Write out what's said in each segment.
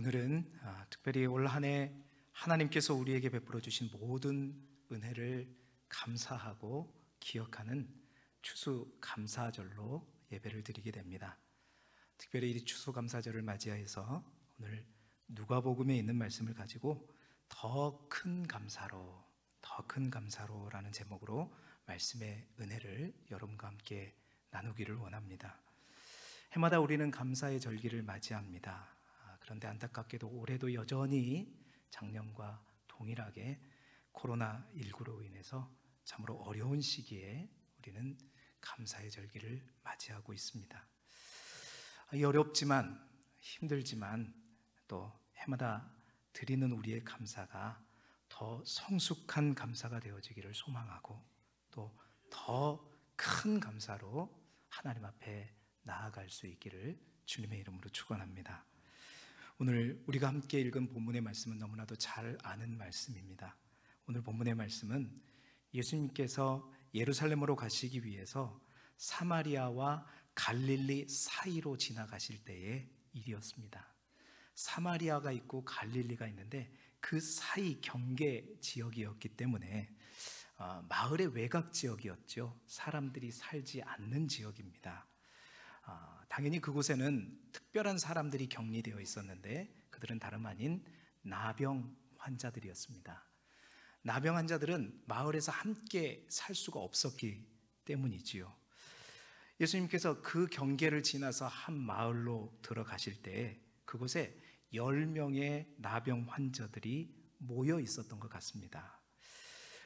오늘은 특별히 올 한 해 하나님께서 우리에게 베풀어 주신 모든 은혜를 감사하고 기억하는 추수감사절로 예배를 드리게 됩니다. 특별히 이 추수감사절을 맞이해서 오늘 누가복음에 있는 말씀을 가지고 더 큰 감사로라는 제목으로 말씀의 은혜를 여러분과 함께 나누기를 원합니다. 해마다 우리는 감사의 절기를 맞이합니다. 그런데 안타깝게도 올해도 여전히 작년과 동일하게 코로나19로 인해서 참으로 어려운 시기에 우리는 감사의 절기를 맞이하고 있습니다. 어렵지만 힘들지만 또 해마다 드리는 우리의 감사가 더 성숙한 감사가 되어지기를 소망하고 또 더 큰 감사로 하나님 앞에 나아갈 수 있기를 주님의 이름으로 축원합니다. 오늘 우리가 함께 읽은 본문의 말씀은 너무나도 잘 아는 말씀입니다. 오늘 본문의 말씀은 예수님께서 예루살렘으로 가시기 위해서 사마리아와 갈릴리 사이로 지나가실 때의 일이었습니다. 사마리아가 있고 갈릴리가 있는데 그 사이 경계 지역이었기 때문에 마을의 외곽 지역이었죠. 사람들이 살지 않는 지역입니다. 당연히 그곳에는 특별한 사람들이 격리되어 있었는데 그들은 다름 아닌 나병 환자들이었습니다. 나병 환자들은 마을에서 함께 살 수가 없었기 때문이지요. 예수님께서 그 경계를 지나서 한 마을로 들어가실 때 그곳에 10명의 나병 환자들이 모여 있었던 것 같습니다.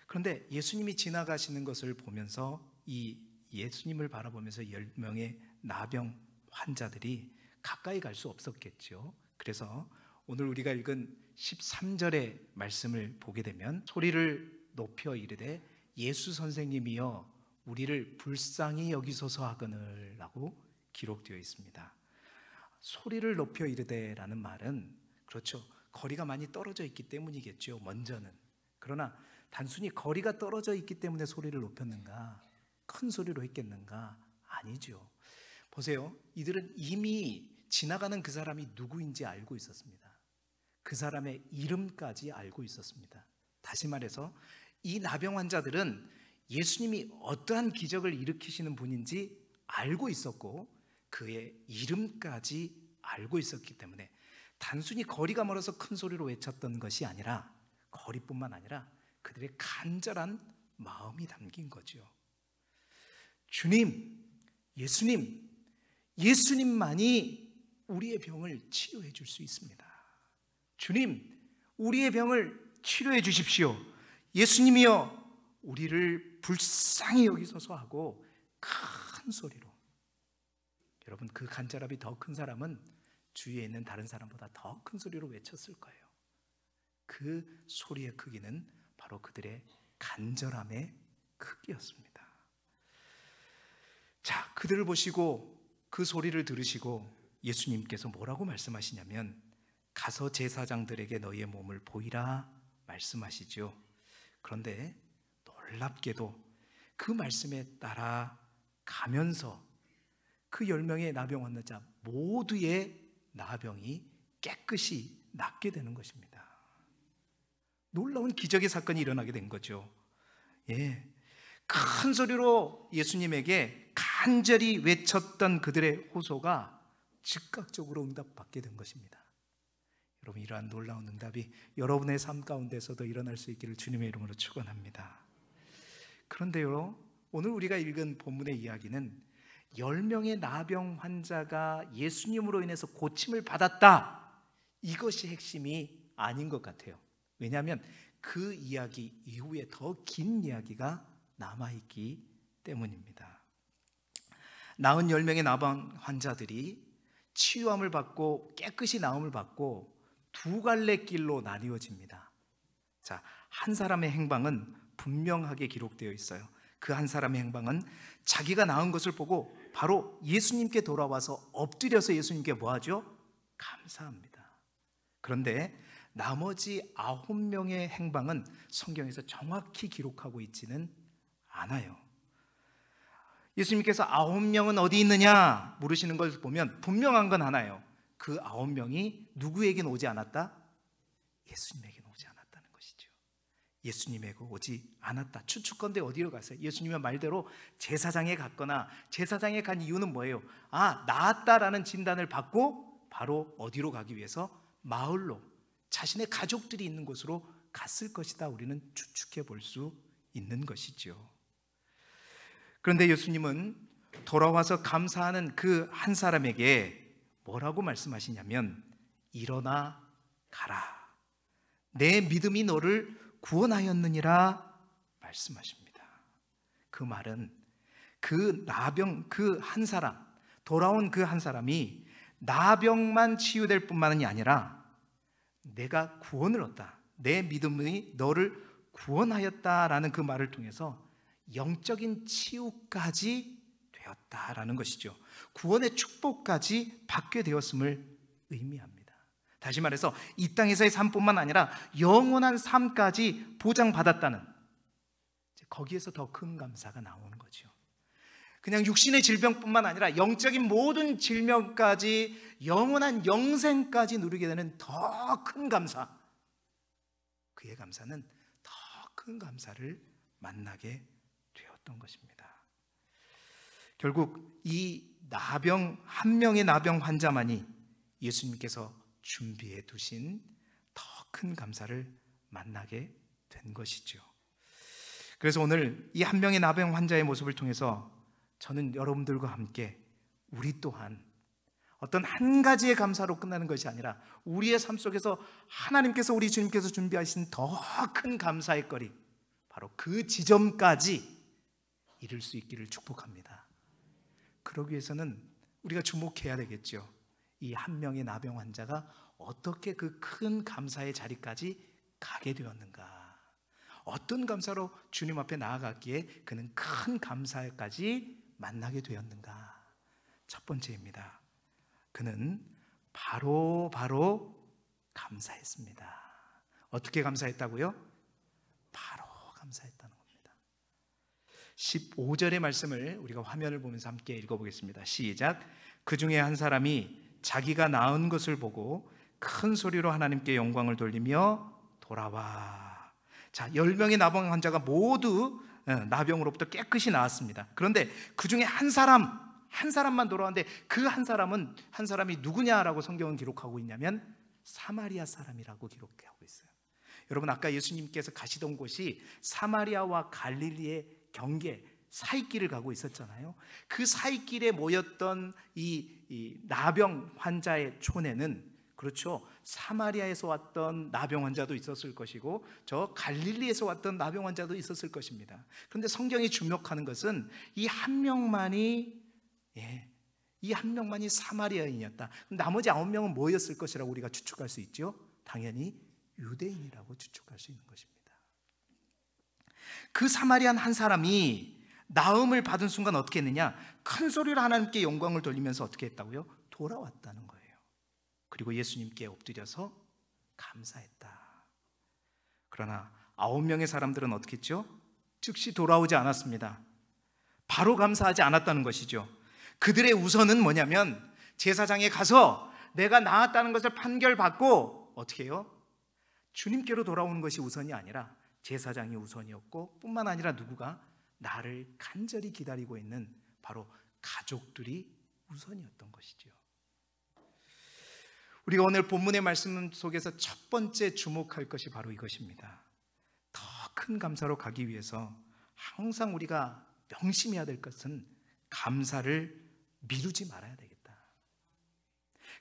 그런데 예수님이 지나가시는 것을 보면서 이 예수님을 바라보면서 10명의 나병 환자들이 가까이 갈 수 없었겠죠. 그래서 오늘 우리가 읽은 13절의 말씀을 보게 되면 소리를 높여 이르되 예수 선생님이여 우리를 불쌍히 여기소서 하거늘 라고 기록되어 있습니다. 소리를 높여 이르되라는 말은 그렇죠, 거리가 많이 떨어져 있기 때문이겠죠. 먼저는. 그러나 단순히 거리가 떨어져 있기 때문에 소리를 높였는가, 큰 소리로 했겠는가? 아니죠. 보세요, 이들은 이미 지나가는 그 사람이 누구인지 알고 있었습니다. 그 사람의 이름까지 알고 있었습니다. 다시 말해서 이 나병 환자들은 예수님이 어떠한 기적을 일으키시는 분인지 알고 있었고 그의 이름까지 알고 있었기 때문에 단순히 거리가 멀어서 큰 소리로 외쳤던 것이 아니라, 거리뿐만 아니라 그들의 간절한 마음이 담긴 거죠. 주님, 예수님만이 우리의 병을 치료해 줄 수 있습니다. 주님, 우리의 병을 치료해 주십시오. 예수님이여 우리를 불쌍히 여기소서 하고 큰 소리로. 여러분, 그 간절함이 더 큰 사람은 주위에 있는 다른 사람보다 더 큰 소리로 외쳤을 거예요. 그 소리의 크기는 바로 그들의 간절함의 크기였습니다. 자, 그들을 보시고 그 소리를 들으시고 예수님께서 뭐라고 말씀하시냐면 가서 제사장들에게 너희의 몸을 보이라 말씀하시죠. 그런데 놀랍게도 그 말씀에 따라 가면서 그 10명의 나병 환자 모두의 나병이 깨끗이 낫게 되는 것입니다. 놀라운 기적의 사건이 일어나게 된 거죠. 큰 소리로 예수님에게 간절히 외쳤던 그들의 호소가 즉각적으로 응답받게 된 것입니다. 여러분, 이러한 놀라운 응답이 여러분의 삶 가운데서도 일어날 수 있기를 주님의 이름으로 축원합니다. 그런데요, 오늘 우리가 읽은 본문의 이야기는 10명의 나병 환자가 예수님으로 인해서 고침을 받았다, 이것이 핵심이 아닌 것 같아요. 왜냐하면 그 이야기 이후에 더 긴 이야기가 남아있기 때문입니다. 나은 10명의 나병 환자들이 치유함을 받고 깨끗이 나음을 받고 두 갈래 길로 나뉘어집니다. 자, 한 사람의 행방은 분명하게 기록되어 있어요. 그 한 사람의 행방은 자기가 나은 것을 보고 바로 예수님께 돌아와서 엎드려서 예수님께 뭐하죠? 감사합니다. 그런데 나머지 9명의 행방은 성경에서 정확히 기록하고 있지는 않아요. 예수님께서 9명은 어디 있느냐 물으시는 걸 보면 분명한 건 하나예요. 그 9명이 누구에게는 오지 않았다? 예수님에게는 오지 않았다는 것이죠. 예수님에게 오지 않았다. 추측건데 어디로 갔어요? 예수님의 말대로 제사장에 갔거나, 제사장에 간 이유는 뭐예요? 나았다라는 진단을 받고 바로 어디로 가기 위해서? 마을로, 자신의 가족들이 있는 곳으로 갔을 것이다. 우리는 추측해 볼 수 있는 것이죠. 그런데 예수님은 돌아와서 감사하는 그 한 사람에게 뭐라고 말씀하시냐면, 일어나 가라, 내 믿음이 너를 구원하였느니라 말씀하십니다. 그 말은 그 나병, 그 한 사람, 돌아온 그 한 사람이 나병만 치유될 뿐만이 아니라 내가 구원을 얻다, 내 믿음이 너를 구원하였다라는 그 말을 통해서 영적인 치유까지 되었다라는 것이죠. 구원의 축복까지 받게 되었음을 의미합니다. 다시 말해서 이 땅에서의 삶뿐만 아니라 영원한 삶까지 보장받았다는, 거기에서 더 큰 감사가 나오는 거죠. 그냥 육신의 질병뿐만 아니라 영적인 모든 질병까지, 영원한 영생까지 누리게 되는 더 큰 감사, 그의 감사는 더 큰 감사를 만나게 되었던 것입니다. 결국 이 나병, 한 명의 나병 환자만이 예수님께서 준비해 두신 더 큰 감사를 만나게 된 것이죠. 그래서 오늘 이 한 명의 나병 환자의 모습을 통해서 저는 여러분들과 함께 우리 또한 어떤 한 가지의 감사로 끝나는 것이 아니라 우리의 삶 속에서 하나님께서, 우리 주님께서 준비하신 더 큰 감사의 거리, 바로 그 지점까지 이룰 수 있기를 축복합니다. 그러기 위해서는 우리가 주목해야 되겠죠. 이 한 명의 나병 환자가 어떻게 그 큰 감사의 자리까지 가게 되었는가, 어떤 감사로 주님 앞에 나아갔기에 그는 큰 감사까지 만나게 되었는가. 첫 번째입니다. 그는 바로 감사했습니다. 어떻게 감사했다고요? 바로 감사했다는 겁니다. 15절의 말씀을 우리가 화면을 보면서 함께 읽어보겠습니다. 시작. 그 중에 한 사람이 자기가 나은 것을 보고 큰 소리로 하나님께 영광을 돌리며 돌아와. 자, 10명의 나병 환자가 모두 나병으로부터 깨끗이 나았습니다. 그런데 그 중에 한 사람만 돌아왔는데 그 한 사람이 누구냐라고 성경은 기록하고 있냐면 사마리아 사람이라고 기록하고 있어요. 여러분, 아까 예수님께서 가시던 곳이 사마리아와 갈릴리의 경계 사이길을 가고 있었잖아요. 그 사이길에 모였던 이 나병 환자의 촌에는, 그렇죠, 사마리아에서 왔던 나병 환자도 있었을 것이고 저 갈릴리에서 왔던 나병 환자도 있었을 것입니다. 그런데 성경이 주목하는 것은 이 한 명만이 사마리아인이었다. 나머지 9명은 뭐였을 것이라고 우리가 추측할 수 있죠? 당연히 유대인이라고 추측할 수 있는 것입니다. 그 사마리안 한 사람이 나음을 받은 순간 어떻게 했느냐? 큰 소리로 하나님께 영광을 돌리면서 어떻게 했다고요? 돌아왔다는 거예요. 그리고 예수님께 엎드려서 감사했다. 그러나 9명의 사람들은 어떻게 했죠? 즉시 돌아오지 않았습니다. 바로 감사하지 않았다는 것이죠. 그들의 우선은 뭐냐면 제사장에 가서 내가 나았다는 것을 판결받고 어떻게 해요? 주님께로 돌아오는 것이 우선이 아니라 제사장이 우선이었고, 뿐만 아니라 누구가? 나를 간절히 기다리고 있는 바로 가족들이 우선이었던 것이죠. 우리가 오늘 본문의 말씀 속에서 첫 번째 주목할 것이 바로 이것입니다. 더 큰 감사로 가기 위해서 항상 우리가 명심해야 될 것은 감사를 미루지 말아야 되겠다.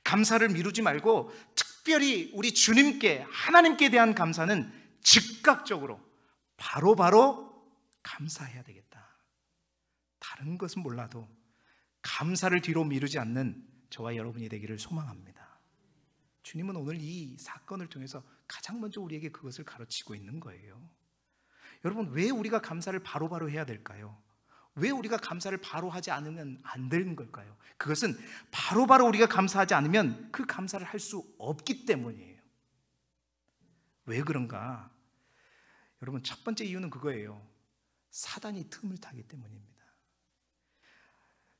감사를 미루지 말고 특별히 우리 주님께, 하나님께 대한 감사는 즉각적으로 바로 감사해야 되겠다. 다른 것은 몰라도 감사를 뒤로 미루지 않는 저와 여러분이 되기를 소망합니다. 주님은 오늘 이 사건을 통해서 가장 먼저 우리에게 그것을 가르치고 있는 거예요. 여러분, 왜 우리가 감사를 바로 해야 될까요? 왜 우리가 감사를 바로 하지 않으면 안 되는 걸까요? 그것은 바로 우리가 감사하지 않으면 그 감사를 할 수 없기 때문이에요. 왜 그런가? 여러분, 첫 번째 이유는 그거예요. 사단이 틈을 타기 때문입니다.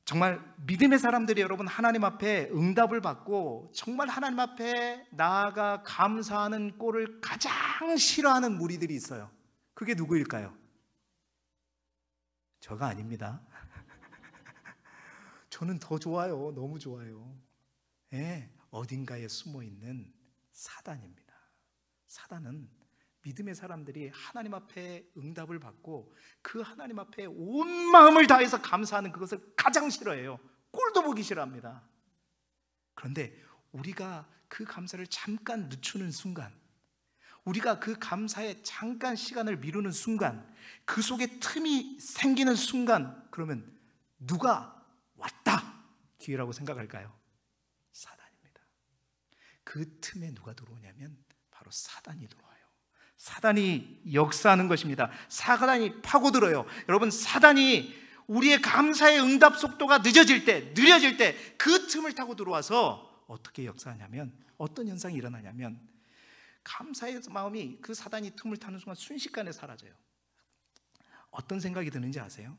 정말 믿음의 사람들이 여러분 하나님 앞에 응답을 받고 정말 하나님 앞에 나아가 감사하는 꼴을 가장 싫어하는 무리들이 있어요. 그게 누구일까요? 저가 아닙니다. 저는 더 좋아요. 너무 좋아요. 예, 어딘가에 숨어있는 사단입니다. 사단은 믿음의 사람들이 하나님 앞에 응답을 받고 그 하나님 앞에 온 마음을 다해서 감사하는 그것을 가장 싫어해요. 꼴도 보기 싫어합니다. 그런데 우리가 그 감사를 잠깐 늦추는 순간, 우리가 그 감사에 잠깐 시간을 미루는 순간, 그 속에 틈이 생기는 순간, 그러면 누가 왔다 기회라고 생각할까요? 사단입니다. 그 틈에 누가 들어오냐면 바로 사단이 들어와요. 사단이 역사하는 것입니다. 사단이 파고들어요. 여러분, 사단이 우리의 감사의 응답 속도가 느려질 때 그 틈을 타고 들어와서 어떻게 역사하냐면, 어떤 현상이 일어나냐면, 감사의 마음이 그 사단이 틈을 타는 순간 순식간에 사라져요. 어떤 생각이 드는지 아세요?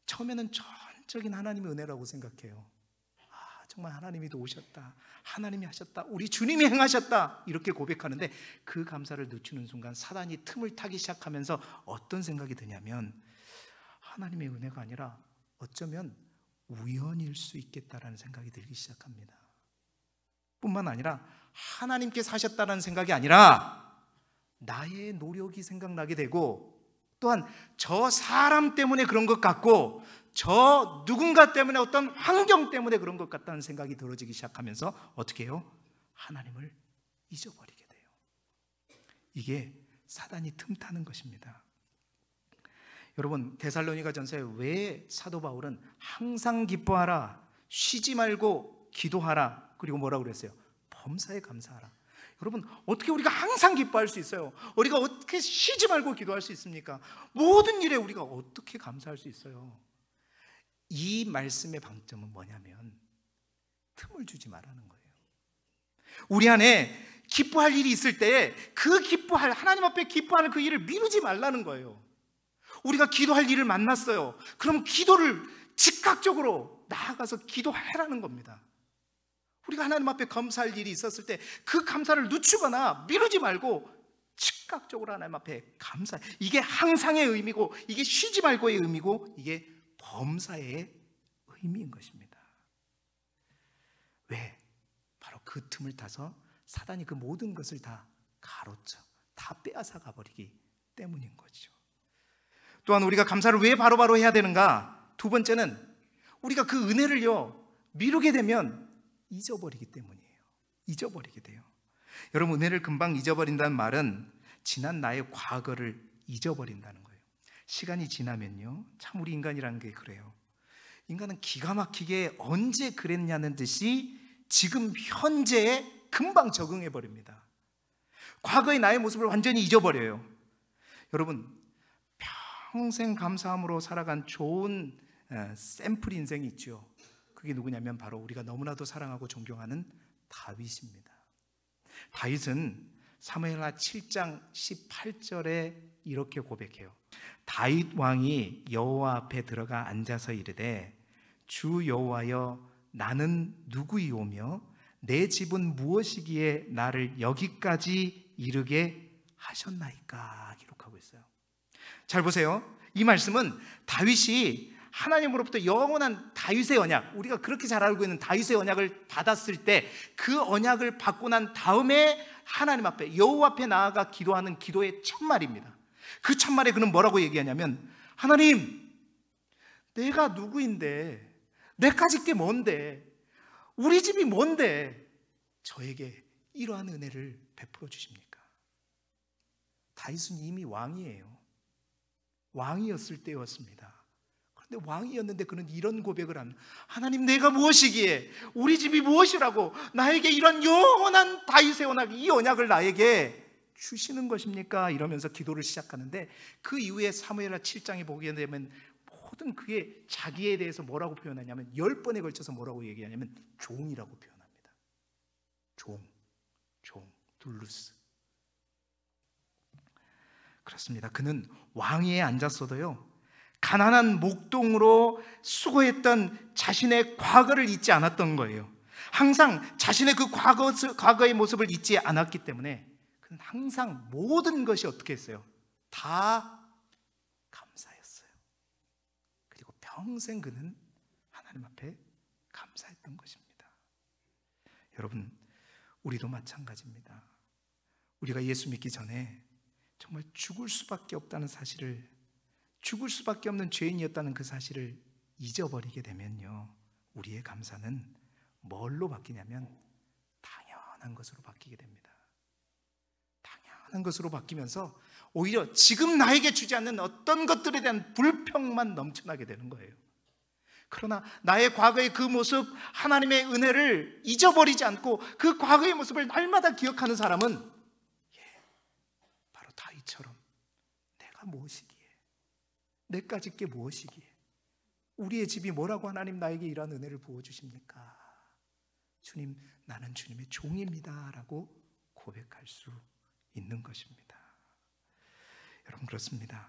처음에는 전적인 하나님의 은혜라고 생각해요. 정말 하나님이 오셨다, 하나님이 하셨다, 우리 주님이 행하셨다, 이렇게 고백하는데 그 감사를 늦추는 순간 사단이 틈을 타기 시작하면서 어떤 생각이 드냐면, 하나님의 은혜가 아니라 어쩌면 우연일 수 있겠다라는 생각이 들기 시작합니다. 뿐만 아니라 하나님께서 하셨다는 생각이 아니라 나의 노력이 생각나게 되고, 또한 저 사람 때문에 그런 것 같고, 저 누군가 때문에, 어떤 환경 때문에 그런 것 같다는 생각이 들어지기 시작하면서 어떻게 해요? 하나님을 잊어버리게 돼요. 이게 사단이 틈타는 것입니다. 여러분, 데살로니가전서에 왜 사도 바울은 항상 기뻐하라, 쉬지 말고 기도하라, 그리고 뭐라고 그랬어요? 범사에 감사하라. 여러분, 어떻게 우리가 항상 기뻐할 수 있어요? 우리가 어떻게 쉬지 말고 기도할 수 있습니까? 모든 일에 우리가 어떻게 감사할 수 있어요? 이 말씀의 방점은 뭐냐면 틈을 주지 말라는 거예요. 우리 안에 기뻐할 일이 있을 때 그 기뻐할, 하나님 앞에 기뻐하는 그 일을 미루지 말라는 거예요. 우리가 기도할 일을 만났어요. 그럼 기도를 즉각적으로 나아가서 기도하라는 겁니다. 우리가 하나님 앞에 감사할 일이 있었을 때 그 감사를 늦추거나 미루지 말고 즉각적으로 하나님 앞에 감사, 이게 항상의 의미고, 이게 쉬지 말고의 의미고, 이게 범사의 의미인 것입니다. 왜? 바로 그 틈을 타서 사단이 그 모든 것을 다 가로쳐, 다 빼앗아 가버리기 때문인 거죠. 또한 우리가 감사를 왜 바로바로 해야 되는가? 두 번째는 우리가 그 은혜를요 미루게 되면 잊어버리기 때문이에요. 잊어버리게 돼요. 여러분, 은혜를 금방 잊어버린다는 말은 지난 나의 과거를 잊어버린다는 거예요. 시간이 지나면요, 참 우리 인간이라는 게 그래요. 인간은 기가 막히게 언제 그랬냐는 듯이 지금 현재에 금방 적응해 버립니다. 과거의 나의 모습을 완전히 잊어버려요. 여러분, 평생 감사함으로 살아간 좋은 샘플 인생이 있죠. 그게 누구냐면 바로 우리가 너무나도 사랑하고 존경하는 다윗입니다. 다윗은 사무엘하 7장 18절에 이렇게 고백해요. 다윗 왕이 여호와 앞에 들어가 앉아서 이르되, 주 여호와여, 나는 누구이오며 내 집은 무엇이기에 나를 여기까지 이르게 하셨나이까, 기록하고 있어요. 잘 보세요. 이 말씀은 다윗이 하나님으로부터 영원한 다윗의 언약, 우리가 그렇게 잘 알고 있는 다윗의 언약을 받았을 때 그 언약을 받고 난 다음에 하나님 앞에, 여호와 앞에 나아가 기도하는 기도의 첫말입니다. 그 첫말에 그는 뭐라고 얘기하냐면, 하나님, 내가 누구인데, 내 가질 게 뭔데, 우리 집이 뭔데 저에게 이러한 은혜를 베풀어 주십니까? 다윗은 이미 왕이에요. 왕이었을 때였습니다. 그런데 왕이었는데 그는 이런 고백을 합니다. 하나님, 내가 무엇이기에, 우리 집이 무엇이라고 나에게 이런 영원한 다윗의 언약, 이 언약을 나에게 주시는 것입니까? 이러면서 기도를 시작하는데, 그 이후에 사무엘하 7장에 보게 되면 모든 그의 자기에 대해서 뭐라고 표현하냐면 10번에 걸쳐서 뭐라고 얘기하냐면 종이라고 표현합니다. 종, 둘루스. 그렇습니다. 그는 왕위에 앉았어도요, 가난한 목동으로 수고했던 자신의 과거를 잊지 않았던 거예요. 항상 자신의 그 과거의 모습을 잊지 않았기 때문에 그는 항상 모든 것이 어떻게 했어요? 다 감사였어요. 그리고 평생 그는 하나님 앞에 감사했던 것입니다. 여러분, 우리도 마찬가지입니다. 우리가 예수 믿기 전에 정말 죽을 수밖에 없다는 사실을, 죽을 수밖에 없는 죄인이었다는 그 사실을 잊어버리게 되면요, 우리의 감사는 뭘로 바뀌냐면 당연한 것으로 바뀌게 됩니다. 당연한 것으로 바뀌면서 오히려 지금 나에게 주지 않는 어떤 것들에 대한 불평만 넘쳐나게 되는 거예요. 그러나 나의 과거의 그 모습, 하나님의 은혜를 잊어버리지 않고 그 과거의 모습을 날마다 기억하는 사람은 바로 다윗처럼 내가 무엇이기에, 내 가질 게 무엇이기에, 우리의 집이 뭐라고 하나님 나에게 이러한 은혜를 부어주십니까? 주님, 나는 주님의 종입니다 라고 고백할 수 있는 것입니다. 여러분, 그렇습니다.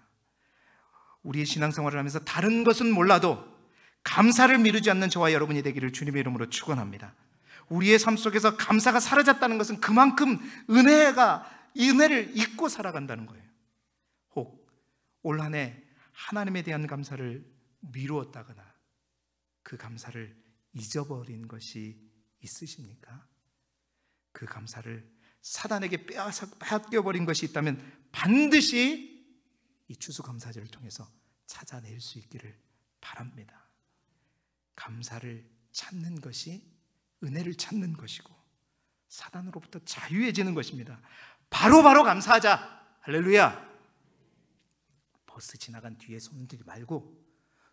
우리의 신앙생활을 하면서 다른 것은 몰라도 감사를 미루지 않는 저와 여러분이 되기를 주님의 이름으로 축원합니다. 우리의 삶 속에서 감사가 사라졌다는 것은 그만큼 이 은혜를 잊고 살아간다는 거예요. 혹 올 한 해 하나님에 대한 감사를 미루었다거나 그 감사를 잊어버린 것이 있으십니까? 그 감사를 사단에게 빼앗겨버린 것이 있다면 반드시 이 추수감사절을 통해서 찾아낼 수 있기를 바랍니다. 감사를 찾는 것이 은혜를 찾는 것이고 사단으로부터 자유해지는 것입니다. 바로바로 감사하자. 할렐루야. 버스 지나간 뒤에 손들지 말고,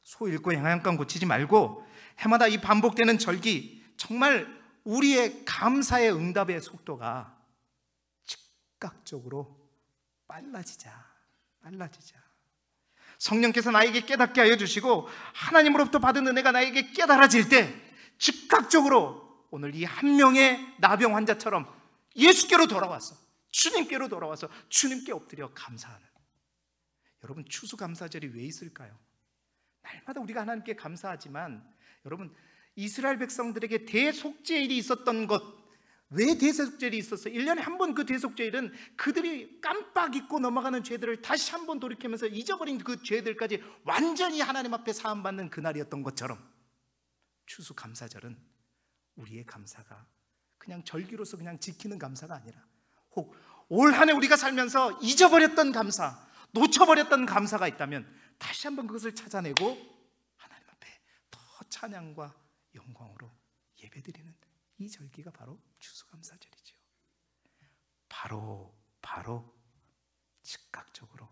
소 잃고 양양간 고치지 말고, 해마다 이 반복되는 절기, 정말 우리의 감사의 응답의 속도가 즉각적으로 빨라지자. 성령께서 나에게 깨닫게 하여 주시고 하나님으로부터 받은 은혜가 나에게 깨달아질 때 즉각적으로 오늘 이 한 명의 나병 환자처럼 예수께로 돌아와서, 주님께로 돌아와서 주님께 엎드려 감사하는, 여러분, 추수감사절이 왜 있을까요? 날마다 우리가 하나님께 감사하지만 여러분, 이스라엘 백성들에게 대속죄일이 있었던 것, 왜 대속죄일이 있었어요? 1년에 한 번 그 대속죄일은 그들이 깜빡 잊고 넘어가는 죄들을 다시 한 번 돌이키면서 잊어버린 그 죄들까지 완전히 하나님 앞에 사함받는 그날이었던 것처럼 추수감사절은 우리의 감사가 그냥 절기로서 그냥 지키는 감사가 아니라 혹 올 한 해 우리가 살면서 잊어버렸던 감사, 놓쳐버렸던 감사가 있다면 다시 한번 그것을 찾아내고 하나님 앞에 더 찬양과 영광으로 예배드리는 이 절기가 바로 추수감사절이죠. 바로 즉각적으로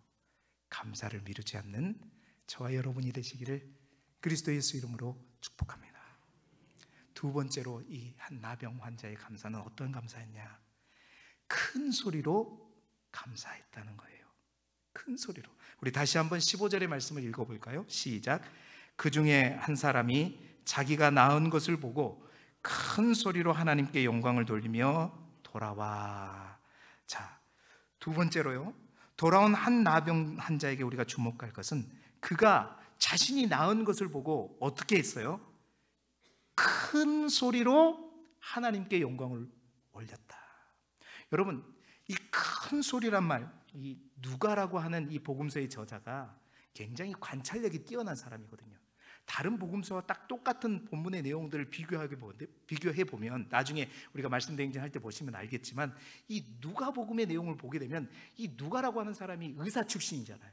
감사를 미루지 않는 저와 여러분이 되시기를 그리스도 예수 이름으로 축복합니다. 두 번째로 이 한 나병 환자의 감사는 어떤 감사였냐? 큰 소리로 감사했다는 거예요. 큰 소리로. 우리 다시 한번 15절의 말씀을 읽어볼까요? 시작. 그 중에 한 사람이 자기가 낳은 것을 보고 큰 소리로 하나님께 영광을 돌리며 돌아와. 자, 두 번째로요, 돌아온 한 나병 환자에게 우리가 주목할 것은 그가 자신이 낳은 것을 보고 어떻게 했어요? 큰 소리로 하나님께 영광을 올렸다. 여러분, 이 큰 소리란 말, 이 누가라고 하는 이 복음서의 저자가 굉장히 관찰력이 뛰어난 사람이거든요. 다른 복음서와 딱 똑같은 본문의 내용들을 비교해 보면 나중에 우리가 말씀 대행진 할 때 보시면 알겠지만 이 누가복음의 내용을 보게 되면 이 누가라고 하는 사람이 의사 출신이잖아요.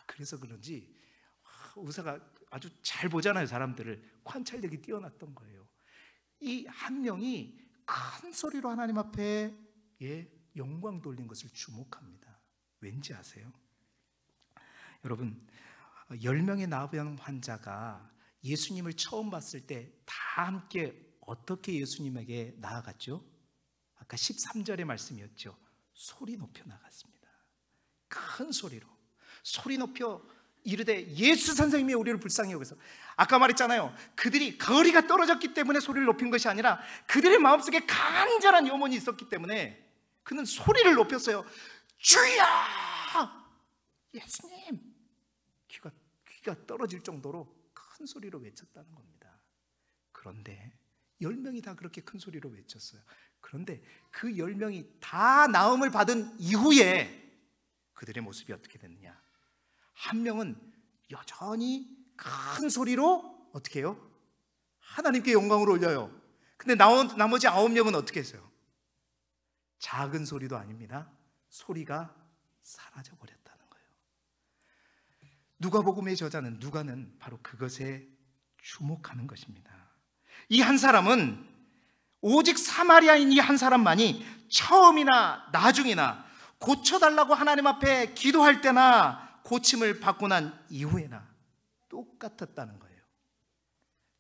그래서 그런지 의사가 아주 잘 보잖아요. 사람들을. 관찰력이 뛰어났던 거예요. 이 한 명이 큰 소리로 하나님 앞에 영광 돌린 것을 주목합니다. 왠지 아세요? 여러분, 10명의 나병 환자가 예수님을 처음 봤을 때 다 함께 어떻게 예수님에게 나아갔죠? 아까 13절의 말씀이었죠. 소리 높여 나갔습니다. 큰 소리로 소리 높여 이르되 예수 선생님이 우리를 불쌍히 여기서, 아까 말했잖아요. 그들이 거리가 떨어졌기 때문에 소리를 높인 것이 아니라 그들의 마음속에 간절한 염원이 있었기 때문에 그는 소리를 높였어요. 주여! 예수님! 귀가 피가 떨어질 정도로 큰 소리로 외쳤다는 겁니다. 그런데 10명이 다 그렇게 큰 소리로 외쳤어요. 그런데 그 10명이 다 나음을 받은 이후에 그들의 모습이 어떻게 됐느냐? 한 명은 여전히 큰 소리로 어떻게 해요? 하나님께 영광을 올려요. 근데 나머지 9명은 어떻게 했어요? 작은 소리도 아닙니다. 소리가 사라져 버렸다는 거예요. 누가복음의 저자는 누가는 바로 그것에 주목하는 것입니다. 이 한 사람은 오직 사마리아인 이 한 사람만이 처음이나 나중이나 고쳐달라고 하나님 앞에 기도할 때나 고침을 받고 난 이후에나 똑같았다는 거예요.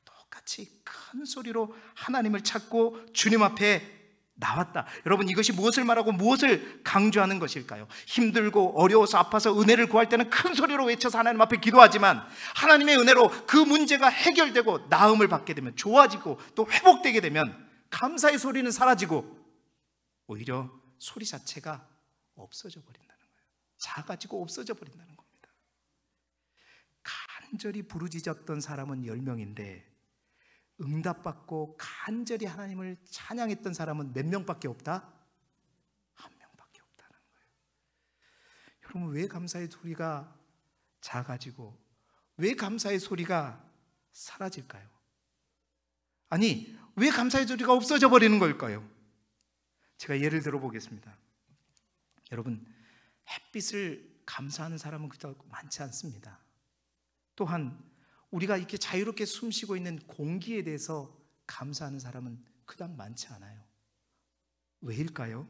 똑같이 큰 소리로 하나님을 찾고 주님 앞에 나왔다. 여러분, 이것이 무엇을 말하고 무엇을 강조하는 것일까요? 힘들고 어려워서 아파서 은혜를 구할 때는 큰 소리로 외쳐서 하나님 앞에 기도하지만 하나님의 은혜로 그 문제가 해결되고 나음을 받게 되면, 좋아지고 또 회복되게 되면 감사의 소리는 사라지고 오히려 소리 자체가 없어져 버린다는 거예요. 작아지고 없어져 버린다는 겁니다. 간절히 부르짖었던 사람은 10명인데 응답받고 간절히 하나님을 찬양했던 사람은 몇 명밖에 없다? 한 명밖에 없다는 거예요. 여러분, 왜 감사의 소리가 작아지고 왜 감사의 소리가 사라질까요? 아니, 왜 감사의 소리가 없어져 버리는 걸까요? 제가 예를 들어 보겠습니다. 여러분, 햇빛을 감사하는 사람은 그렇게 많지 않습니다. 또한 우리가 이렇게 자유롭게 숨쉬고 있는 공기에 대해서 감사하는 사람은 그닥 많지 않아요. 왜일까요?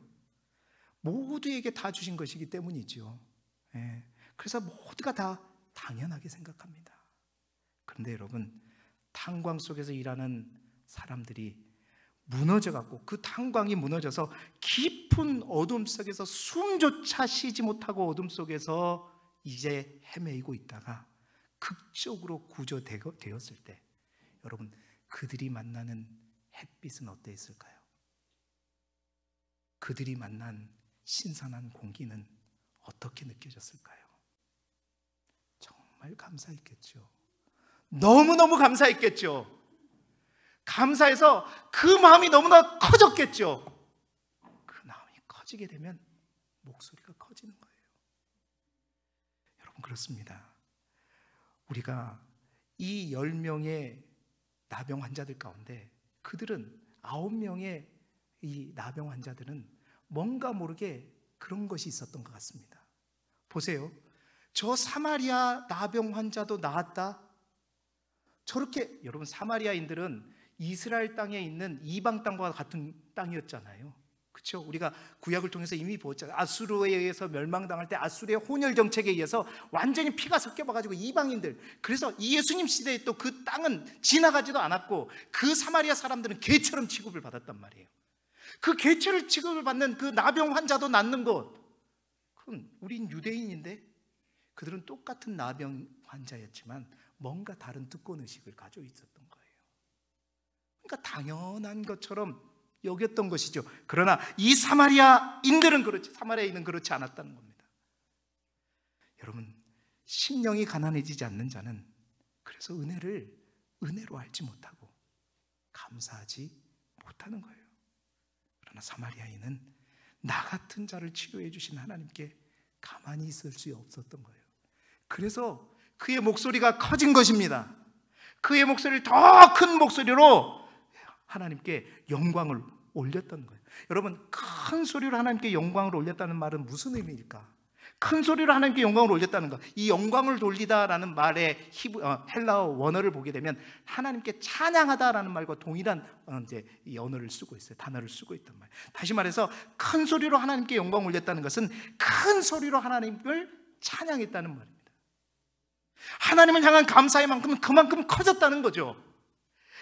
모두에게 다 주신 것이기 때문이죠. 그래서 모두가 다 당연하게 생각합니다. 그런데 여러분, 탄광 속에서 일하는 사람들이 무너져갖고 그 탄광이 무너져서 깊은 어둠 속에서 숨조차 쉬지 못하고 어둠 속에서 이제 헤매이고 있다가 극적으로 구조되었을 때 여러분, 그들이 만나는 햇빛은 어땠을까요? 그들이 만난 신선한 공기는 어떻게 느껴졌을까요? 정말 감사했겠죠. 너무너무 감사했겠죠. 감사해서 그 마음이 너무나 커졌겠죠. 그 마음이 커지게 되면 목소리가 커지는 거예요. 여러분, 그렇습니다. 우리가 이 10명의 나병 환자들 가운데 그들은 9명의 이 나병 환자들은 뭔가 모르게 그런 것이 있었던 것 같습니다. 보세요. 저 사마리아 나병 환자도 나았다. 저렇게, 여러분, 사마리아인들은 이스라엘 땅에 있는 이방 땅과 같은 땅이었잖아요. 그렇죠? 우리가 구약을 통해서 이미 보았잖아요. 아수르에 의해서 멸망당할 때 아수르의 혼혈 정책에 의해서 완전히 피가 섞여봐가지고 이방인들, 그래서 예수님 시대에 또 그 땅은 지나가지도 않았고 그 사마리아 사람들은 개처럼 취급을 받았단 말이에요. 그 개처럼 취급을 받는 그 나병 환자도 낫는 곳, 그럼 우린 유대인인데 그들은 똑같은 나병 환자였지만 뭔가 다른 특권의식을 가지고 있었던 거예요. 그러니까 당연한 것처럼 여겼던 것이죠. 그러나 이 사마리아인들은 그렇지 않았다는 겁니다. 여러분, 심령이 가난해지지 않는 자는 그래서 은혜를 은혜로 알지 못하고 감사하지 못하는 거예요. 그러나 사마리아인은 나 같은 자를 치료해 주신 하나님께 가만히 있을 수 없었던 거예요. 그래서 그의 목소리가 커진 것입니다. 그의 목소리를 더 큰 목소리로 하나님께 영광을 올렸던 거예요. 여러분, 큰 소리로 하나님께 영광을 올렸다는 말은 무슨 의미일까? 큰 소리로 하나님께 영광을 올렸다는 것, 이 영광을 돌리다라는 말의 헬라어 원어를 보게 되면 하나님께 찬양하다라는 말과 동일한 이 언어를 쓰고 있어요. 단어를 쓰고 있단 말이에요. 다시 말해서 큰 소리로 하나님께 영광을 올렸다는 것은 큰 소리로 하나님을 찬양했다는 말입니다. 하나님을 향한 감사의 만큼은 그만큼 커졌다는 거죠.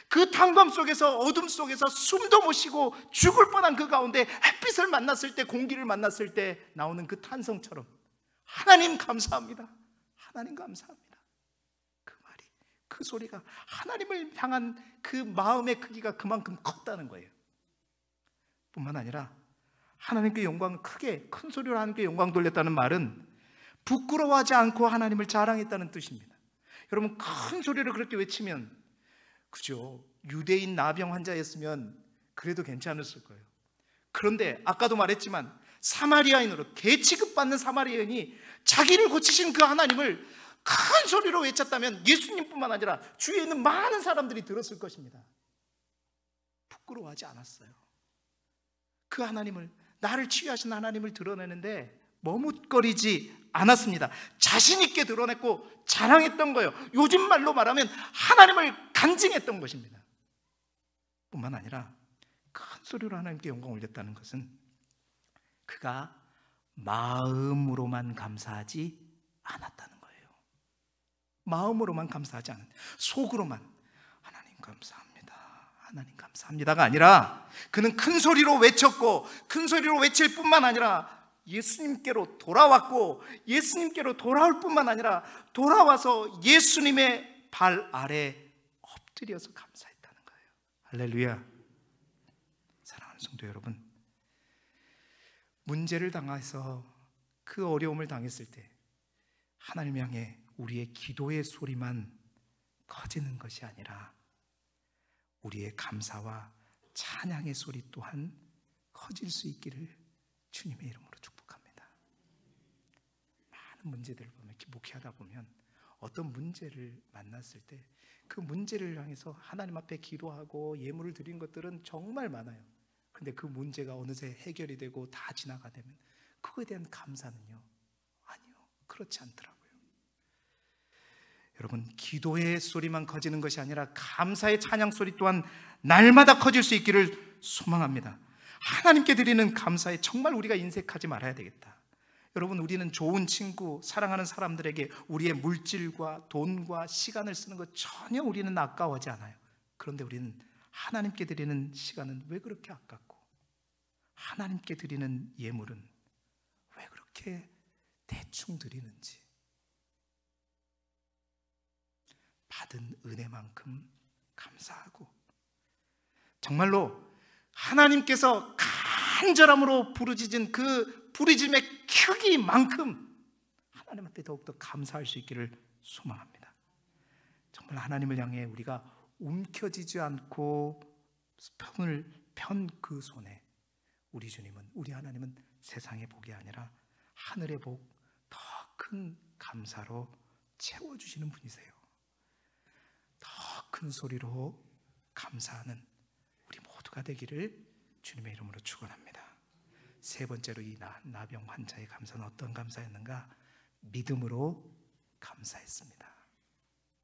그 탄광 속에서, 어둠 속에서 숨도 못 쉬고 죽을 뻔한 그 가운데 햇빛을 만났을 때, 공기를 만났을 때 나오는 그 탄성처럼 하나님 감사합니다, 하나님 감사합니다, 그 말이, 그 소리가 하나님을 향한 그 마음의 크기가 그만큼 컸다는 거예요. 뿐만 아니라 하나님께 영광을 크게, 큰 소리로 하나님께 영광 돌렸다는 말은 부끄러워하지 않고 하나님을 자랑했다는 뜻입니다. 여러분, 큰 소리로 그렇게 외치면, 그죠? 유대인 나병 환자였으면 그래도 괜찮았을 거예요. 그런데 아까도 말했지만 사마리아인으로 개 취급받는 사마리아인이 자기를 고치신 그 하나님을 큰 소리로 외쳤다면 예수님뿐만 아니라 주위에 있는 많은 사람들이 들었을 것입니다. 부끄러워하지 않았어요. 그 하나님을, 나를 치유하신 하나님을 드러내는데 머뭇거리지 않았습니다. 자신 있게 드러냈고 자랑했던 거예요. 요즘 말로 말하면 하나님을 간증했던 것입니다. 뿐만 아니라 큰 소리로 하나님께 영광 올렸다는 것은 그가 마음으로만 감사하지 않았다는 거예요. 마음으로만 감사하지 않은, 속으로만 하나님 감사합니다, 하나님 감사합니다가 아니라 그는 큰 소리로 외쳤고, 큰 소리로 외칠 뿐만 아니라 예수님께로 돌아왔고, 예수님께로 돌아올 뿐만 아니라 돌아와서 예수님의 발 아래 엎드려서 감사했다는 거예요. 할렐루야. 사랑하는 성도 여러분, 문제를 당해서 그 어려움을 당했을 때 하나님 향해 우리의 기도의 소리만 커지는 것이 아니라 우리의 감사와 찬양의 소리 또한 커질 수 있기를 주님의 이름으로 축복합니다. 많은 문제들을 보면, 목회하다 보면 어떤 문제를 만났을 때 그 문제를 향해서 하나님 앞에 기도하고 예물을 드린 것들은 정말 많아요. 근데 그 문제가 어느새 해결이 되고 다 지나가 되면 그거에 대한 감사는요? 아니요, 그렇지 않더라고요. 여러분, 기도의 소리만 커지는 것이 아니라 감사의 찬양 소리 또한 날마다 커질 수 있기를 소망합니다. 하나님께 드리는 감사에 정말 우리가 인색하지 말아야 되겠다. 여러분, 우리는 좋은 친구, 사랑하는 사람들에게 우리의 물질과 돈과 시간을 쓰는 것 전혀 우리는 아까워하지 않아요. 그런데 우리는 하나님께 드리는 시간은 왜 그렇게 아깝고, 하나님께 드리는 예물은 왜 그렇게 대충 드리는지, 받은 은혜만큼 감사하고, 정말로 하나님께서 간절함으로 부르짖은 그 부르짖음의 크기만큼 하나님 앞에 더욱더 감사할 수 있기를 소망합니다. 정말 하나님을 향해 우리가 움켜쥐지 않고 편 그 손에 우리 주님은, 우리 하나님은 세상의 복이 아니라 하늘의 복, 더 큰 감사로 채워주시는 분이세요. 더 큰 소리로 감사하는 우리 모두가 되기를 주님의 이름으로 축원합니다. 세 번째로 이 나병 환자의 감사는 어떤 감사였는가? 믿음으로 감사했습니다.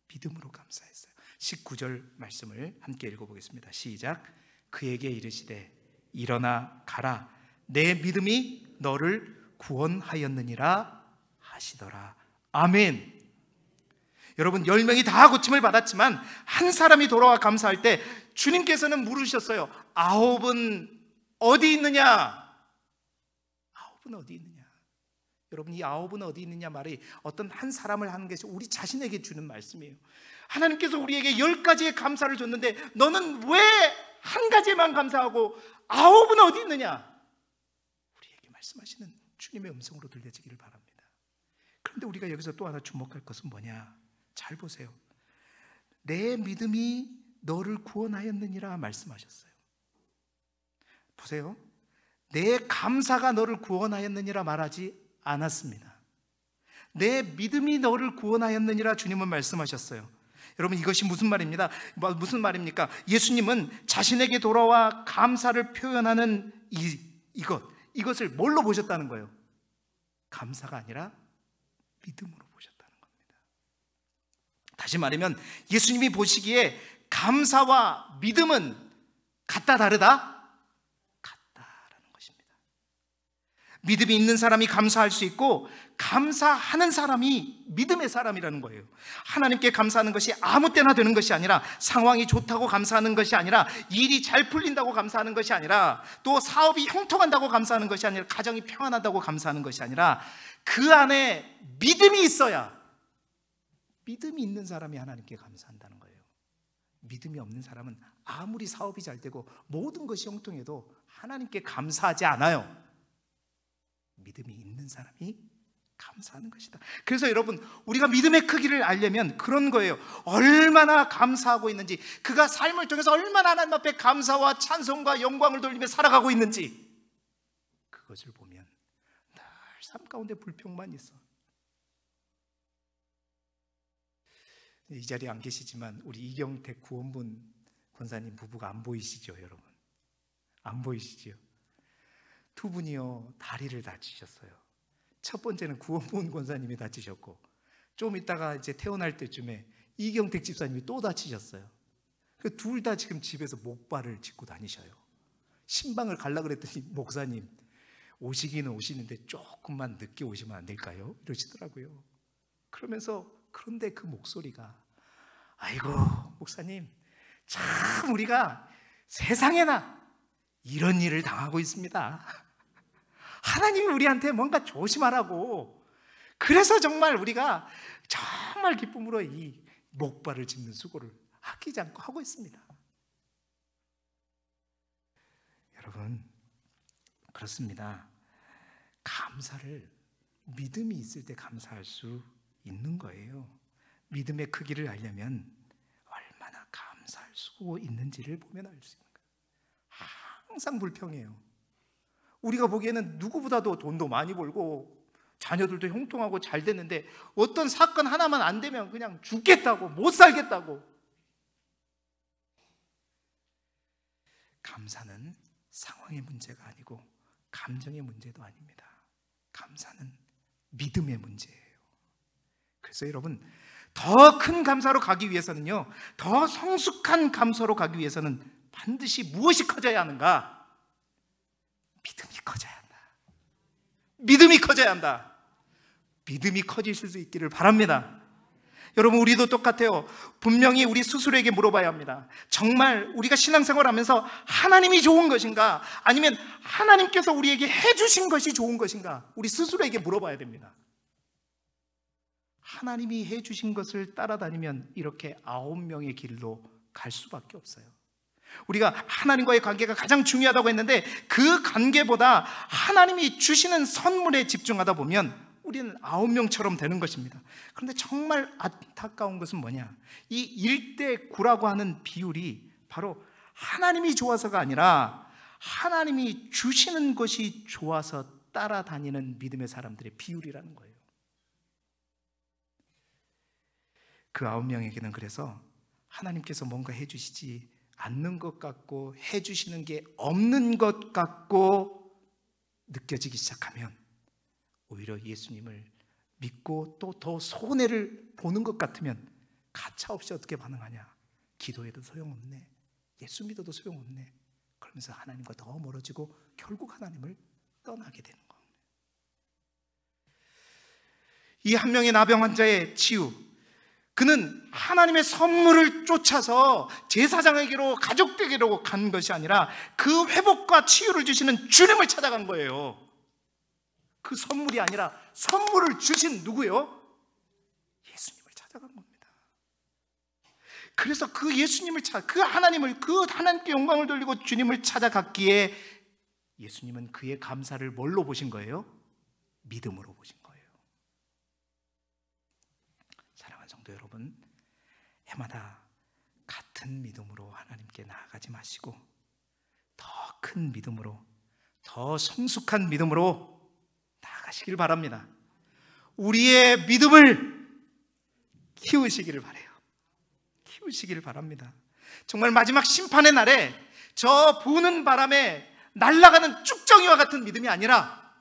믿음으로 감사했어요. 19절 말씀을 함께 읽어보겠습니다. 시작. 그에게 이르시되 일어나 가라, 내 믿음이 너를 구원하였느니라 하시더라. 아멘. 여러분, 10명이 다 고침을 받았지만 한 사람이 돌아와 감사할 때 주님께서는 물으셨어요. 9은 어디 있느냐? 9은 어디 있느냐? 여러분, 이 9은 어디 있느냐 말이 어떤 한 사람을 하는 것이 우리 자신에게 주는 말씀이에요. 하나님께서 우리에게 10가지의 감사를 줬는데 너는 왜 한 가지에만 감사하고 9은 어디 있느냐? 우리에게 말씀하시는 주님의 음성으로 들려지기를 바랍니다. 그런데 우리가 여기서 또 하나 주목할 것은 뭐냐? 잘 보세요. 내 믿음이 너를 구원하였느니라 말씀하셨어요. 보세요. 내 감사가 너를 구원하였느니라 말하지 않았습니다. 내 믿음이 너를 구원하였느니라 주님은 말씀하셨어요. 여러분, 이것이 무슨 말입니다? 무슨 말입니까? 예수님은 자신에게 돌아와 감사를 표현하는 이것을 뭘로 보셨다는 거예요? 감사가 아니라 믿음으로 보셨다는 겁니다. 다시 말하면 예수님이 보시기에 감사와 믿음은 같다 다르다? 같다라는 것입니다. 믿음이 있는 사람이 감사할 수 있고 감사하는 사람이 믿음의 사람이라는 거예요. 하나님께 감사하는 것이 아무 때나 되는 것이 아니라, 상황이 좋다고 감사하는 것이 아니라, 일이 잘 풀린다고 감사하는 것이 아니라, 또 사업이 형통한다고 감사하는 것이 아니라, 가정이 평안하다고 감사하는 것이 아니라 그 안에 믿음이 있어야, 믿음이 있는 사람이 하나님께 감사한다는 거예요. 믿음이 없는 사람은 아무리 사업이 잘 되고 모든 것이 형통해도 하나님께 감사하지 않아요. 믿음이 있는 사람이 감사하는 것이다. 그래서 여러분, 우리가 믿음의 크기를 알려면 그런 거예요. 얼마나 감사하고 있는지, 그가 삶을 통해서 얼마나 하나님 앞에 감사와 찬송과 영광을 돌리며 살아가고 있는지, 그것을 보면 늘 삶 가운데 불평만 있어. 이 자리에 안 계시지만 우리 이경택 구원본 권사님 부부가 안 보이시죠, 여러분? 안 보이시죠? 두 분이요, 다리를 다치셨어요. 첫 번째는 구원본 권사님이 다치셨고, 좀 있다가 이제 태어날 때쯤에 이경택 집사님이 또 다치셨어요. 그 둘 다 지금 집에서 목발을 짚고 다니셔요. 신방을 갈라 그랬더니 목사님, 오시기는 오시는데 조금만 늦게 오시면 안 될까요? 이러시더라고요. 그러면서, 그런데 그 목소리가, 아이고 목사님, 참 우리가 세상에나 이런 일을 당하고 있습니다. 하나님이 우리한테 뭔가 조심하라고, 그래서 정말 우리가 정말 기쁨으로 이 목발을 짚는 수고를 아끼지 않고 하고 있습니다. 여러분, 그렇습니다. 감사를 믿음이 있을 때 감사할 수 있는 거예요. 믿음의 크기를 알려면 얼마나 감사할 수 있는지를 보면 알 수 있는 거예요. 항상 불평해요. 우리가 보기에는 누구보다도 돈도 많이 벌고 자녀들도 형통하고 잘 됐는데, 어떤 사건 하나만 안 되면 그냥 죽겠다고, 못 살겠다고. 감사는 상황의 문제가 아니고 감정의 문제도 아닙니다. 감사는 믿음의 문제예요. 그래서 여러분, 더 큰 감사로 가기 위해서는요, 더 성숙한 감사로 가기 위해서는 반드시 무엇이 커져야 하는가? 믿음이 커져야 한다. 믿음이 커져야 한다. 믿음이 커지실 수 있기를 바랍니다. 여러분, 우리도 똑같아요. 분명히 우리 스스로에게 물어봐야 합니다. 정말 우리가 신앙생활하면서 하나님이 좋은 것인가, 아니면 하나님께서 우리에게 해주신 것이 좋은 것인가, 우리 스스로에게 물어봐야 됩니다. 하나님이 해주신 것을 따라다니면 이렇게 9명의 길로 갈 수밖에 없어요. 우리가 하나님과의 관계가 가장 중요하다고 했는데, 그 관계보다 하나님이 주시는 선물에 집중하다 보면 우리는 9명처럼 되는 것입니다. 그런데 정말 안타까운 것은 뭐냐, 이 1대 9라고 하는 비율이 바로 하나님이 좋아서가 아니라 하나님이 주시는 것이 좋아서 따라다니는 믿음의 사람들의 비율이라는 거예요. 그 9명에게는 그래서 하나님께서 뭔가 해주시지 않는 것 같고, 해주시는 게 없는 것 같고 느껴지기 시작하면 오히려 예수님을 믿고 또 더 손해를 보는 것 같으면 가차없이 어떻게 반응하냐? 기도해도 소용없네, 예수 믿어도 소용없네, 그러면서 하나님과 더 멀어지고 결국 하나님을 떠나게 되는 겁니다. 이 한 명의 나병 환자의 치유, 그는 하나님의 선물을 쫓아서 제사장에게로, 가족에게로 간 것이 아니라 그 회복과 치유를 주시는 주님을 찾아간 거예요. 그 선물이 아니라 선물을 주신 누구요? 예수님을 찾아간 겁니다. 그래서 그 예수님을 그 하나님께 영광을 돌리고 주님을 찾아갔기에 예수님은 그의 감사를 뭘로 보신 거예요? 믿음으로 보신 거예요. 사랑하는 성도 여러분, 해마다 같은 믿음으로 하나님께 나아가지 마시고 더 큰 믿음으로, 더 성숙한 믿음으로 나아가시길 바랍니다. 우리의 믿음을 키우시기를 바라요. 키우시기를 바랍니다. 정말 마지막 심판의 날에 저 부는 바람에 날아가는 쭉정이와 같은 믿음이 아니라,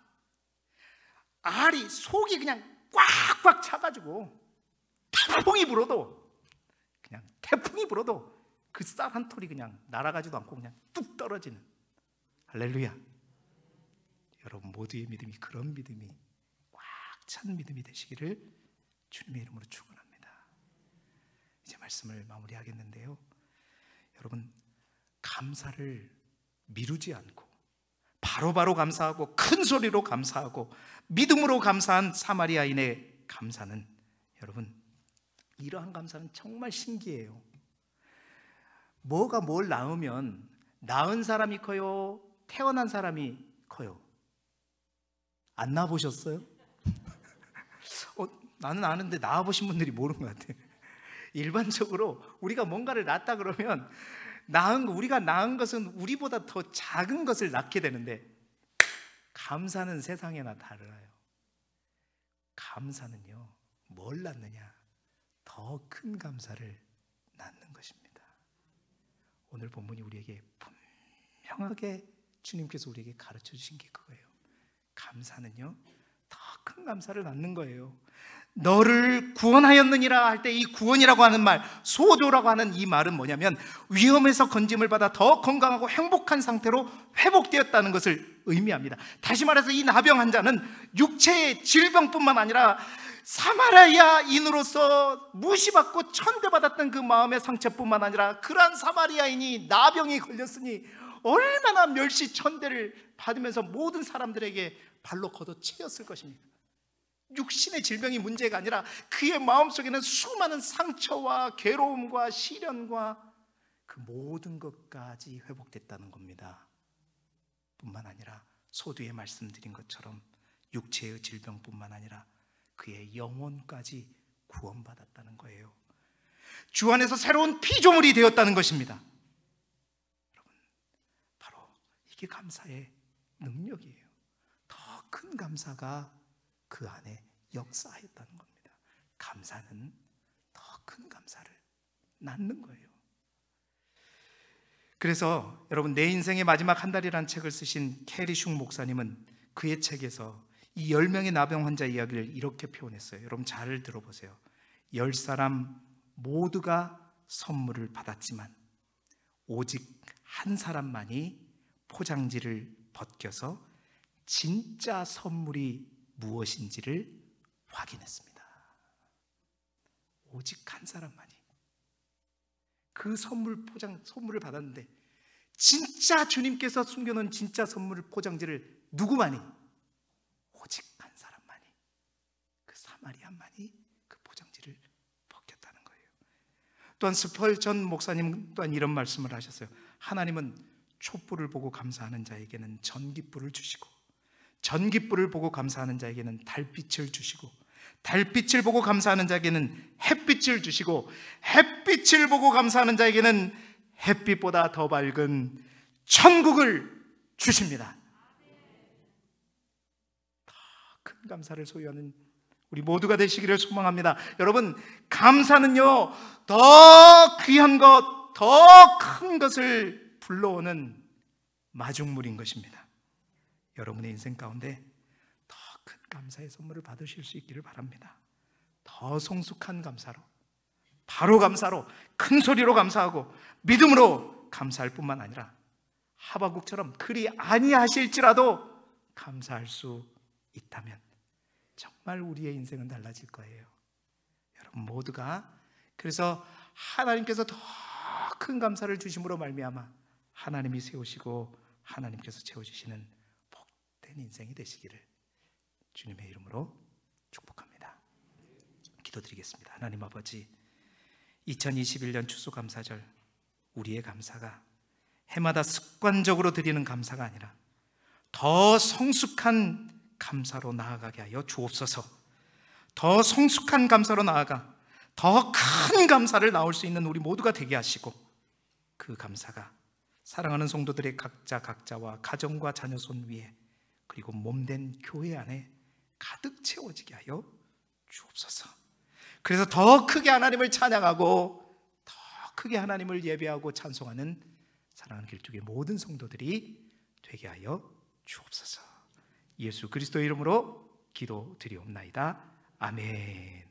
알이, 속이 그냥 꽉꽉 차가지고 태풍이 불어도 그 쌀 한 톨이 그냥 날아가지도 않고 그냥 뚝 떨어지는, 할렐루야. 여러분 모두의 믿음이 그런 믿음이 꽉 찬 믿음이 되시기를 주님의 이름으로 축원합니다. 이제 말씀을 마무리하겠는데요, 여러분, 감사를 미루지 않고 바로바로 감사하고 큰 소리로 감사하고 믿음으로 감사한 사마리아인의 감사는, 여러분, 이러한 감사는 정말 신기해요. 뭐가 뭘 낳으면 낳은 사람이 커요, 태어난 사람이 커요? 안 낳아보셨어요? 나는 아는데 나와보신 분들이 모르는 것 같아요. 일반적으로 우리가 뭔가를 낳았다 그러면 우리가 낳은 것은 우리보다 더 작은 것을 낳게 되는데, 감사는 세상에나 달라요. 감사는요, 뭘 낳느냐? 더 큰 감사를 낳는 것입니다. 오늘 본문이 우리에게 분명하게 주님께서 우리에게 가르쳐 주신 게 그거예요. 감사는요, 더 큰 감사를 낳는 거예요. 너를 구원하였느니라 할 때 이 구원이라고 하는 말, 소조라고 하는 이 말은 뭐냐면 위험에서 건짐을 받아 더 건강하고 행복한 상태로 회복되었다는 것을 의미합니다. 다시 말해서 이 나병 환자는 육체의 질병뿐만 아니라 사마리아인으로서 무시받고 천대받았던 그 마음의 상처뿐만 아니라, 그러한 사마리아인이 나병이 걸렸으니 얼마나 멸시천대를 받으면서 모든 사람들에게 발로 걷어채였을 것입니까? 육신의 질병이 문제가 아니라 그의 마음속에는 수많은 상처와 괴로움과 시련과 그 모든 것까지 회복됐다는 겁니다. 뿐만 아니라 소두에 말씀드린 것처럼 육체의 질병뿐만 아니라 그의 영혼까지 구원받았다는 거예요. 주 안에서 새로운 피조물이 되었다는 것입니다. 여러분, 바로 이게 감사의 능력이에요. 더 큰 감사가 그 안에 역사했다는 겁니다. 감사는 더 큰 감사를 낳는 거예요. 그래서 여러분, 내 인생의 마지막 한 달이라는 책을 쓰신 캐리 슝 목사님은 그의 책에서 이 10명의 나병 환자 이야기를 이렇게 표현했어요. 여러분 잘 들어보세요. 10사람 모두가 선물을 받았지만 오직 한 사람만이 포장지를 벗겨서 진짜 선물이 무엇인지를 확인했습니다. 오직 한 사람만이 그 선물을 받았는데, 진짜 주님께서 숨겨놓은 진짜 선물 포장지를 누구만이? 오직 한 사람만이, 그 사마리아만이 그 포장지를 벗겼다는 거예요. 또한 스펄전 목사님 또한 이런 말씀을 하셨어요. 하나님은 촛불을 보고 감사하는 자에게는 전깃불을 주시고, 전깃불을 보고 감사하는 자에게는 달빛을 주시고, 달빛을 보고 감사하는 자에게는 햇빛을 주시고, 햇빛을 보고 감사하는 자에게는 햇빛보다 더 밝은 천국을 주십니다. 더 큰 감사를 소유하는 우리 모두가 되시기를 소망합니다. 여러분, 감사는요, 더 귀한 것, 더 큰 것을 불러오는 마중물인 것입니다. 여러분의 인생 가운데 더 큰 감사의 선물을 받으실 수 있기를 바랍니다. 더 성숙한 감사로, 바로 감사로, 큰 소리로 감사하고 믿음으로 감사할 뿐만 아니라 하박국처럼 그리 아니하실지라도 감사할 수 있다면 정말 우리의 인생은 달라질 거예요. 여러분 모두가 그래서 하나님께서 더 큰 감사를 주심으로 말미암아 하나님이 세우시고 하나님께서 채워주시는 복된 인생이 되시기를 주님의 이름으로 축복합니다. 기도드리겠습니다. 하나님 아버지, 2021년 추수감사절 우리의 감사가 해마다 습관적으로 드리는 감사가 아니라 더 성숙한 감사로 나아가게 하여 주옵소서. 더 성숙한 감사로 나아가 더 큰 감사를 나올 수 있는 우리 모두가 되게 하시고, 그 감사가 사랑하는 성도들의 각자와 가정과 자녀 손 위에 그리고 몸된 교회 안에 가득 채워지게 하여 주옵소서. 그래서 더 크게 하나님을 찬양하고 더 크게 하나님을 예배하고 찬송하는 사랑하는 길쭉의 모든 성도들이 되게 하여 주옵소서. 예수 그리스도의 이름으로 기도드리옵나이다. 아멘.